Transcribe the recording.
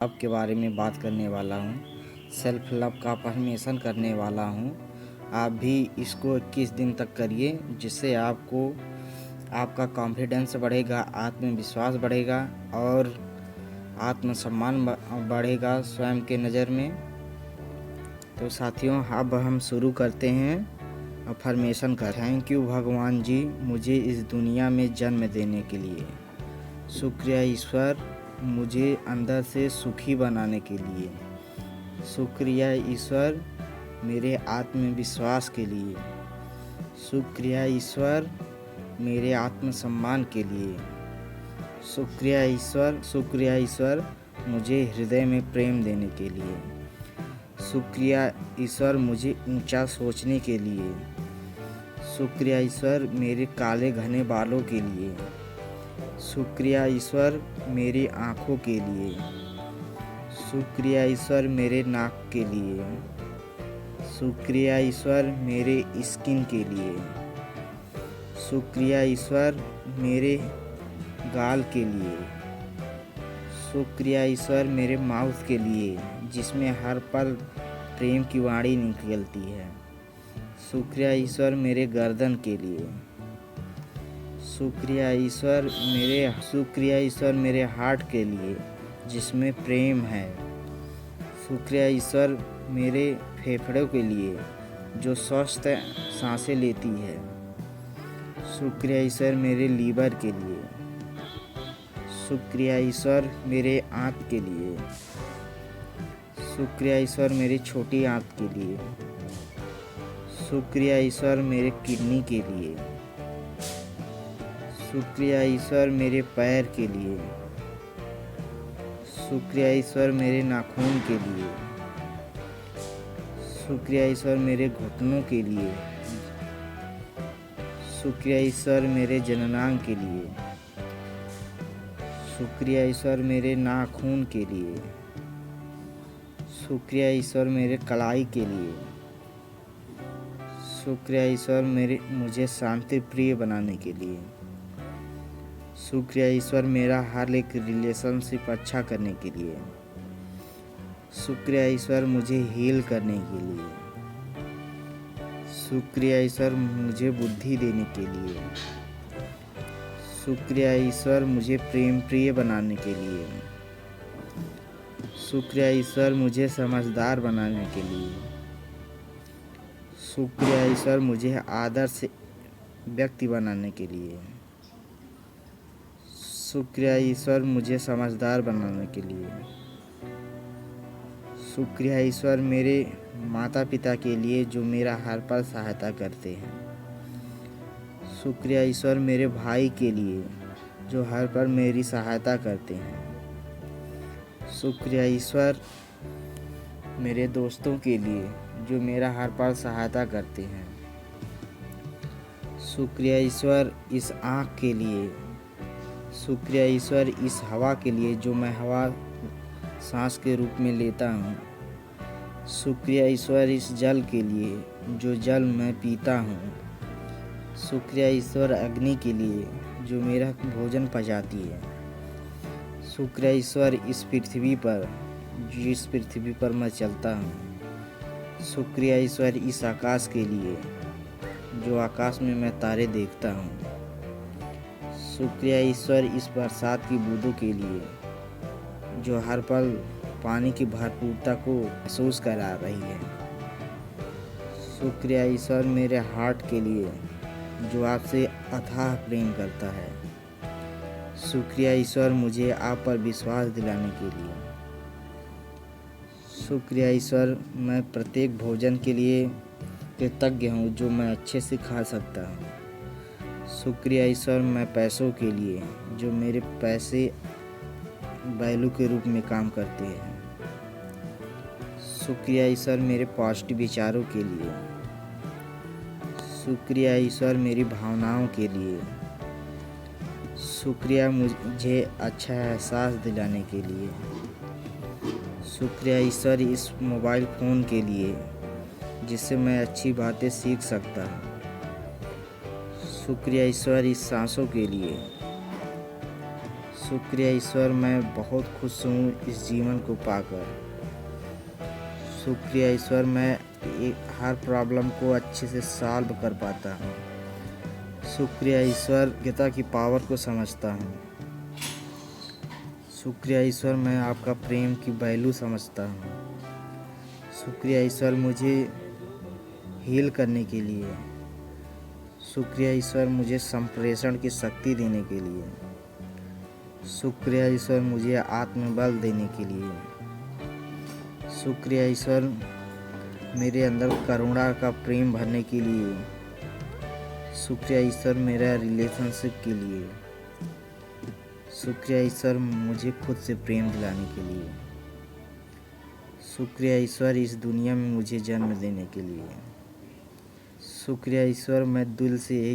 Love के बारे में बात करने वाला हूँ। सेल्फ लव का अफर्मेशन करने वाला हूँ। आप भी इसको 21 दिन तक करिए, जिससे आपको आपका कॉन्फिडेंस बढ़ेगा, आत्मविश्वास बढ़ेगा और आत्मसम्मान बढ़ेगा स्वयं के नज़र में। तो साथियों, अब हम शुरू करते हैं अफर्मेशन का। थैंक यू भगवान जी, मुझे इस दुनिया में जन्म देने के लिए। शुक्रिया ईश्वर, मुझे अंदर से सुखी बनाने के लिए। शुक्रिया ईश्वर, मेरे आत्मविश्वास के लिए। शुक्रिया ईश्वर, मेरे आत्मसम्मान के लिए। शुक्रिया ईश्वर, मुझे हृदय में प्रेम देने के लिए। शुक्रिया ईश्वर, मुझे ऊंचा सोचने के लिए। शुक्रिया ईश्वर, मेरे काले घने बालों के लिए। शुक्रिया ईश्वर, मेरी आँखों के लिए। शुक्रिया ईश्वर, मेरे नाक के लिए। शुक्रिया ईश्वर, मेरे स्किन के लिए। शुक्रिया ईश्वर, मेरे गाल के लिए। शुक्रिया ईश्वर, मेरे माउथ के लिए, जिसमें हर पल प्रेम की वाणी निकलती है। शुक्रिया ईश्वर, मेरे गर्दन के लिए। शुक्रिया ईश्वर, मेरे हार्ट के लिए, जिसमें प्रेम है। शुक्रिया ईश्वर, मेरे फेफड़ों के लिए, जो स्वस्थ सांसें लेती है। शुक्रिया ईश्वर, मेरे लीवर के लिए। शुक्रिया ईश्वर, मेरे आँत के लिए। शुक्रिया ईश्वर, मेरी छोटी आँत के लिए। शुक्रिया ईश्वर, मेरे किडनी के लिए। शुक्रिया ईश्वर, मेरे पैर के लिए। शुक्रिया ईश्वर, मेरे नाखून के लिए। शुक्रिया ईश्वर, मेरे घुटनों के लिए। शुक्रिया ईश्वर, मेरे जननांग के लिए। शुक्रिया ईश्वर, मेरे नाखून के लिए। शुक्रिया ईश्वर, मेरे कलाई के लिए। शुक्रिया ईश्वर, मुझे शांति प्रिय बनाने के लिए। शुक्रिया ईश्वर, मेरा हर एक रिलेशनशिप अच्छा करने के लिए। शुक्रिया ईश्वर, मुझे हील करने के लिए। शुक्रिया ईश्वर, मुझे बुद्धि देने के लिए। शुक्रिया ईश्वर, मुझे प्रेम प्रिय बनाने के लिए। शुक्रिया ईश्वर, मुझे समझदार बनाने के लिए। शुक्रिया ईश्वर, मुझे आदर्श व्यक्ति बनाने के लिए। शुक्रिया ईश्वर, मुझे समझदार बनाने के लिए। शुक्रिया ईश्वर, मेरे माता पिता के लिए, जो मेरा हर पल सहायता करते हैं। शुक्रिया ईश्वर, मेरे भाई के लिए, जो हर पल मेरी सहायता करते हैं। शुक्रिया ईश्वर, मेरे दोस्तों के लिए, जो मेरा हर पल सहायता करते हैं। शुक्रिया ईश्वर, इस आँख के लिए। शुक्रिया ईश्वर, इस हवा के लिए, जो मैं हवा सांस के रूप में लेता हूँ। शुक्रिया ईश्वर, इस जल के लिए, जो जल मैं पीता हूँ। शुक्रिया ईश्वर, अग्नि के लिए, जो मेरा भोजन पचाती है। शुक्रिया ईश्वर, इस पृथ्वी पर, जिस पृथ्वी पर मैं चलता हूँ। शुक्रिया ईश्वर, इस आकाश के लिए, जो आकाश में मैं तारे देखता हूँ। शुक्रिया ईश्वर, इस बरसात की बूंदों के लिए, जो हर पल पानी की भरपूरता को महसूस करा रही है। शुक्रिया ईश्वर, मेरे हार्ट के लिए, जो आपसे अथाह प्रेम करता है। शुक्रिया ईश्वर, मुझे आप पर विश्वास दिलाने के लिए। शुक्रिया ईश्वर, मैं प्रत्येक भोजन के लिए कृतज्ञ हूँ, जो मैं अच्छे से खा सकता हूँ। शुक्रिया ईश्वर, मैं पैसों के लिए, जो मेरे पैसे वैल्यू के रूप में काम करते हैं। शुक्रिया ईश्वर, मेरे पॉजिटिव विचारों के लिए। शुक्रिया ईश्वर, मेरी भावनाओं के लिए। शुक्रिया मुझे अच्छा एहसास दिलाने के लिए। शुक्रिया ईश्वर, इस मोबाइल फ़ोन के लिए, जिससे मैं अच्छी बातें सीख सकता हूँ। शुक्रिया ईश्वर, इस सांसों के लिए। शुक्रिया ईश्वर, मैं बहुत खुश हूँ इस जीवन को पाकर। शुक्रिया ईश्वर, मैं हर प्रॉब्लम को अच्छे से सॉल्व कर पाता हूँ। शुक्रिया ईश्वर, गीता की पावर को समझता हूँ। शुक्रिया ईश्वर, मैं आपका प्रेम की वैल्यू समझता हूँ। शुक्रिया ईश्वर, मुझे हील करने के लिए। शुक्रिया ईश्वर, मुझे संप्रेषण की शक्ति देने के लिए। शुक्रिया ईश्वर, मुझे आत्मबल देने के लिए। शुक्रिया ईश्वर, मेरे अंदर करुणा का प्रेम भरने के लिए। शुक्रिया ईश्वर, मेरा रिलेशनशिप के लिए। शुक्रिया ईश्वर, मुझे खुद से प्रेम दिलाने के लिए। शुक्रिया ईश्वर, इस दुनिया में मुझे जन्म देने के लिए। शुक्रिया ईश्वर, मैं दिल से यही